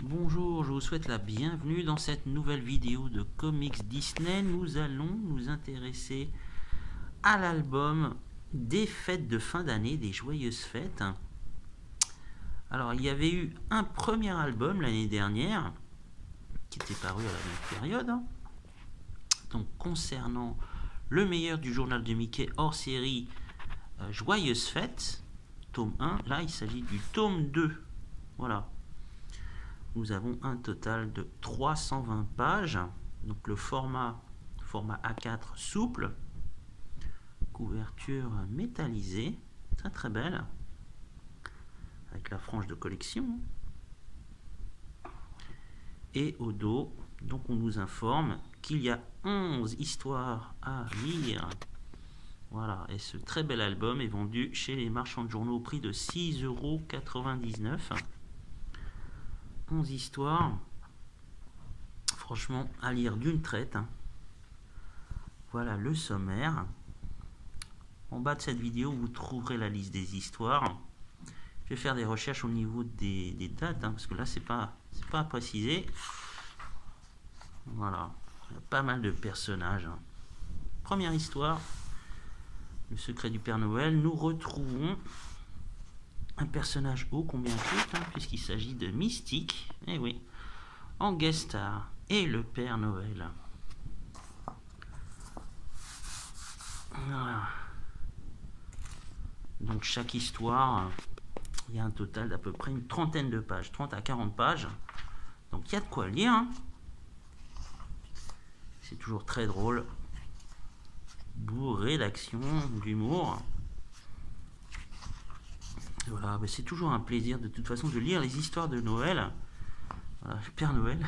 Bonjour, je vous souhaite la bienvenue dans cette nouvelle vidéo de Comics Disney. Nous allons nous intéresser à l'album des fêtes de fin d'année, des joyeuses fêtes. Alors, il y avait eu un premier album l'année dernière, qui était paru à la même période. Donc, concernant le meilleur du journal de Mickey hors série, Joyeuses fêtes, tome 1. Là, il s'agit du tome 2. Voilà. Nous avons un total de 320 pages. Donc le format A4 souple, couverture métallisée, très très belle, avec la frange de collection. Et au dos, donc on nous informe qu'il y a 11 histoires à lire. Voilà, et ce très bel album est vendu chez les marchands de journaux au prix de 6,99 €. 11 histoires, franchement à lire d'une traite. Voilà le sommaire. En bas de cette vidéo, vous trouverez la liste des histoires. Je vais faire des recherches au niveau des dates, parce que là, c'est pas à préciser. Voilà, il y a pas mal de personnages. Première histoire, le secret du Père Noël. Nous retrouvons un personnage ô combien culte, puisqu'il s'agit de Mystique. Eh oui, en guest star, et le Père Noël. Voilà. Donc chaque histoire, il y a un total d'à peu près une trentaine de pages, 30 à 40 pages. Donc il y a de quoi lire. C'est toujours très drôle, bourré d'action, d'humour. Voilà, mais c'est toujours un plaisir de toute façon de lire les histoires de Noël. Voilà, le Père Noël,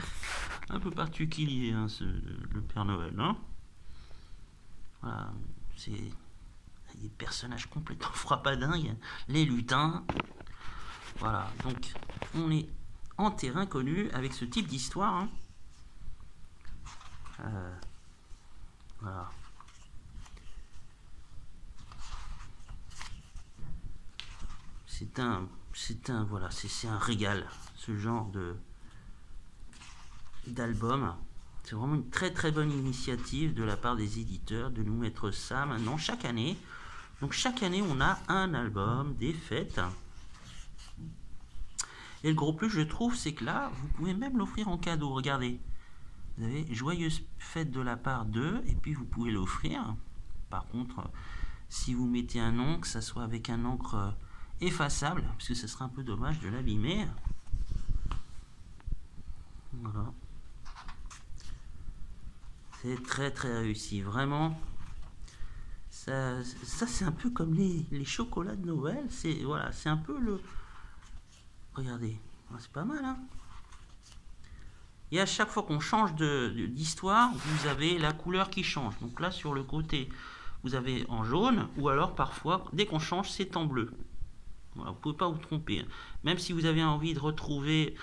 un peu particulier, le Père Noël. Voilà, c'est des personnages complètement frappadingues, les lutins. Voilà, donc on est en terrain connu avec ce type d'histoire. Voilà. C'est un régal, ce genre d'album. C'est vraiment une très très bonne initiative de la part des éditeurs de nous mettre ça maintenant chaque année. Donc chaque année on a un album des fêtes. Et le gros plus je trouve, c'est que là vous pouvez même l'offrir en cadeau. Regardez, vous avez Joyeuses fêtes de la part d'eux, et puis vous pouvez l'offrir. Par contre, si vous mettez un nom, que ça soit avec un encre effaçable, parce que ce serait un peu dommage de l'abîmer. Voilà. C'est très très réussi, vraiment. Ça c'est un peu comme les chocolats de Noël. C'est voilà, c'est un peu le. Regardez, c'est pas mal. Et à chaque fois qu'on change d'histoire, vous avez la couleur qui change. Donc là, sur le côté, vous avez en jaune, ou alors parfois, dès qu'on change, c'est en bleu. Voilà, vous ne pouvez pas vous tromper. Même si vous avez envie de retrouver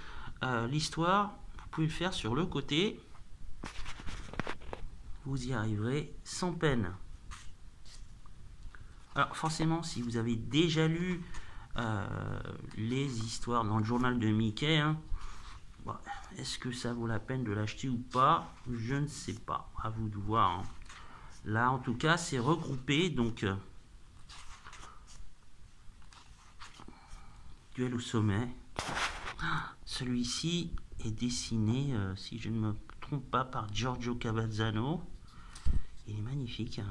l'histoire, vous pouvez le faire sur le côté. Vous y arriverez sans peine. Alors forcément, si vous avez déjà lu les histoires dans le journal de Mickey, bon, est-ce que ça vaut la peine de l'acheter ou pas? Je ne sais pas. À vous de voir. Là, en tout cas, c'est regroupé. Donc, duel au sommet. Celui-ci est dessiné, si je ne me trompe pas, par Giorgio Cavazzano. Il est magnifique.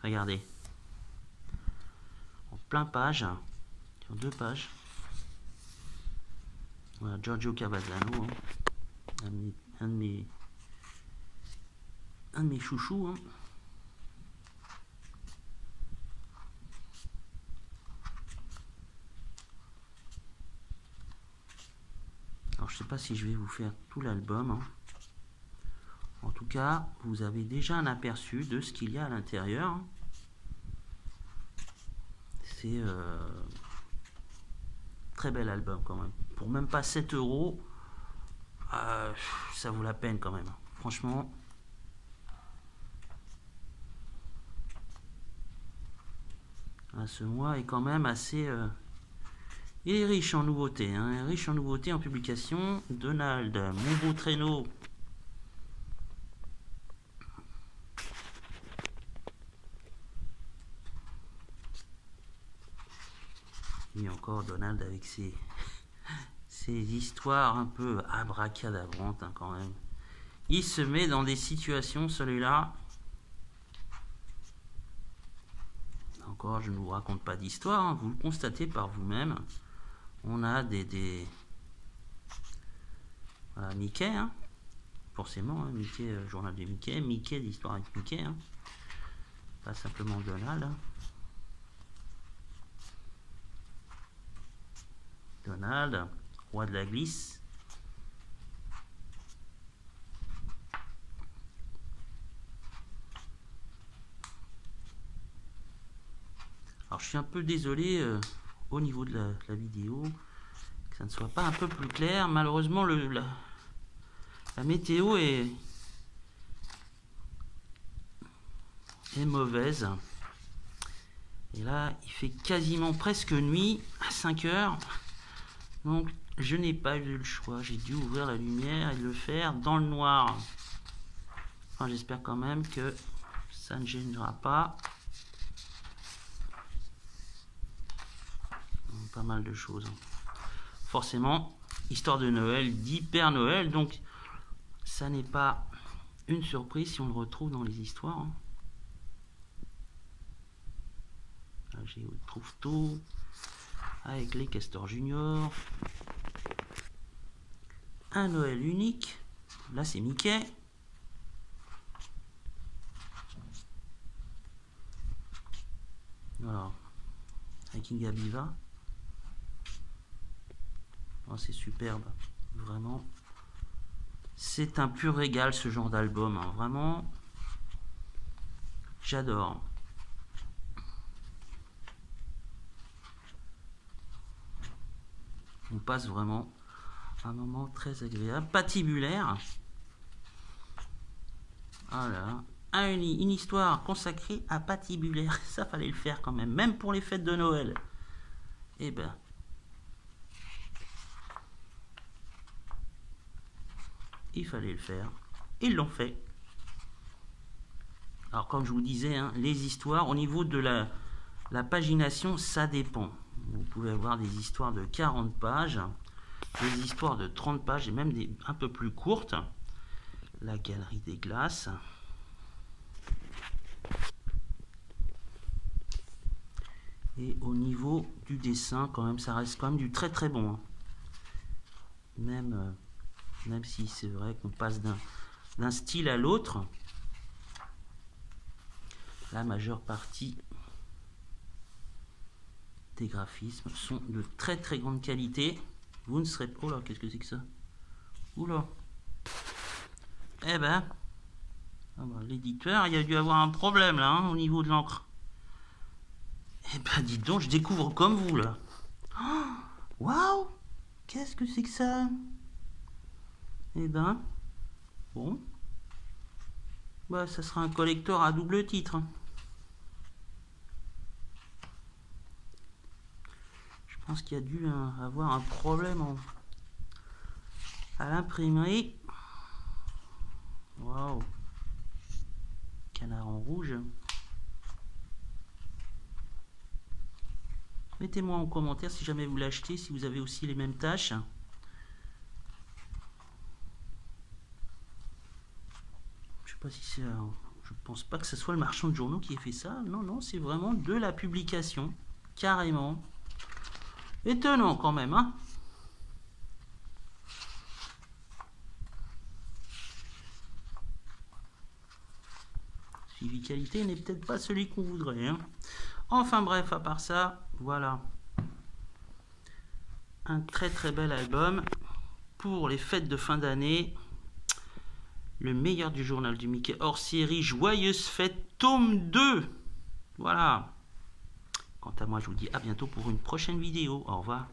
Regardez. En plein page. Sur 2 pages. Voilà, Giorgio Cavazzano. Un de mes chouchous. Alors, je ne sais pas si je vais vous faire tout l'album. En tout cas, vous avez déjà un aperçu de ce qu'il y a à l'intérieur. C'est très bel album quand même. Pour même pas 7 €, ça vaut la peine quand même. Franchement. Ce mois est quand même assez Il est riche en nouveautés, hein, riche en nouveautés en publication. Donald, mon beau traîneau. Et encore Donald avec ses histoires un peu abracadabrantes, hein, quand même. Il se met dans des situations, celui-là. Encore, je ne vous raconte pas d'histoire, hein, vous le constatez par vous-même. On a voilà, Mickey, hein, forcément, hein, Mickey, journal de Mickey, Mickey, l'histoire avec Mickey, hein, pas simplement Donald. Hein. Donald, roi de la glisse. Alors je suis un peu désolé au niveau de la vidéo que ça ne soit pas un peu plus clair. Malheureusement la météo est mauvaise. Et là il fait quasiment presque nuit à 5 heures. Donc je n'ai pas eu le choix. J'ai dû ouvrir la lumière et le faire dans le noir. Enfin j'espère quand même que ça ne gênera pas. Pas mal de choses. Forcément, histoire de Noël, d'hyper Noël, donc ça n'est pas une surprise si on le retrouve dans les histoires. Là, j'ai trouve tout avec les Castors Junior. Un Noël unique. Là, c'est Mickey. Voilà. Avec Inga Biva. Oh, c'est superbe, vraiment. C'est un pur régal ce genre d'album, hein. Vraiment, j'adore. On passe vraiment un moment très agréable. Patibulaire. Voilà. Une histoire consacrée à Patibulaire. Ça fallait le faire quand même, même pour les fêtes de Noël. Eh ben. Il fallait le faire. Ils l'ont fait. Alors comme je vous disais, hein, les histoires, au niveau de la pagination, ça dépend. Vous pouvez avoir des histoires de 40 pages, des histoires de 30 pages et même des un peu plus courtes. La galerie des glaces. Et au niveau du dessin, quand même, ça reste quand même du très très bon. Hein. Même si c'est vrai qu'on passe d'un style à l'autre, la majeure partie des graphismes sont de très très grande qualité. Vous ne serez pas... Oh là, qu'est-ce que c'est que ça? Oula. Eh ben, l'éditeur, il a dû avoir un problème là, hein, au niveau de l'encre. Eh ben, dites donc, je découvre comme vous là. Waouh! Wow, qu'est-ce que c'est que ça? Eh ben, bon, bah ça sera un collector à double titre. Je pense qu'il y a dû avoir un problème à l'imprimerie. Waouh, canard en rouge. Mettez-moi en commentaire si jamais vous l'achetez, si vous avez aussi les mêmes tâches. Pas si c'est, je pense pas que ce soit le marchand de journaux qui ait fait ça. Non, non, c'est vraiment de la publication, carrément. Étonnant quand même, hein. Suivi qualité n'est peut-être pas celui qu'on voudrait, hein. Enfin bref, à part ça, voilà. Un très très bel album pour les fêtes de fin d'année. Le meilleur du journal du Mickey hors série, Joyeuse Fête, tome 2. Voilà. Quant à moi, je vous dis à bientôt pour une prochaine vidéo. Au revoir.